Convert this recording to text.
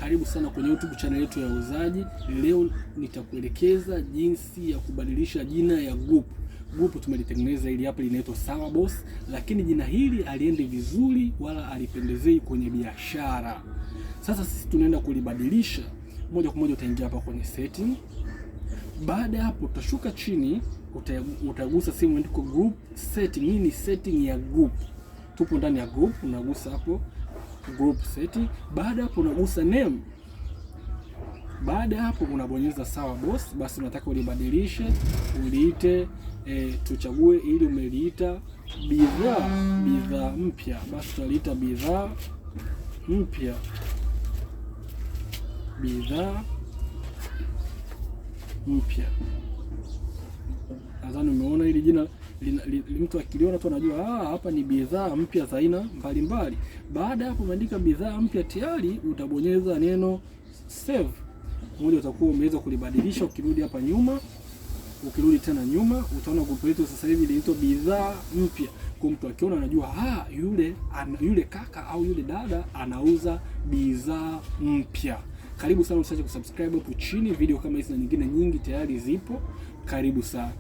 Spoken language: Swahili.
Karibu sana kwenye YouTube channel yetu ya Uuzaji. Leo nitakuelekeza jinsi ya kubadilisha jina ya group. Group tumelitengeneza ili hapa linaitwa Sawa Boss, lakini jina hili aliende vizuri wala alipendezei kwenye biashara. Sasa sisi tunaenda kulibadilisha. Moja kwa moja utaingia hapa kwenye setting. Baada ya hapo utashuka chini, utagusa sehemu imeandikwa group setting. Hii ni setting ya group. Tupo ndani ya group, unagusa hapo group setting. Baada hapo unagusa name. Baada hapo unabonyeza Sawa Boss. Basi unataka ulibadilishe, uliite tuchague ili umeliita bidhaa mpya. Basi tutaliita bidhaa mpya. Nadhani umeona hili jina mtu akiliona tu anajua hapa ni bidhaa mpya za aina mbalimbali. Baada hapo umeandika bidhaa mpya tayari, utabonyeza neno save. Moja utakuwa umeweza kulibadilisha. Ukirudi hapa nyuma, ukirudi tena nyuma, utaona group letu sasa hivi linaitwa bidhaa mpya. Kwa mtu akiona anajua yule kaka au yule dada anauza bidhaa mpya. Karibu sana, usiache kusubscribe hapo chini. Video kama hizi na nyingine nyingi tayari zipo. Karibu sana.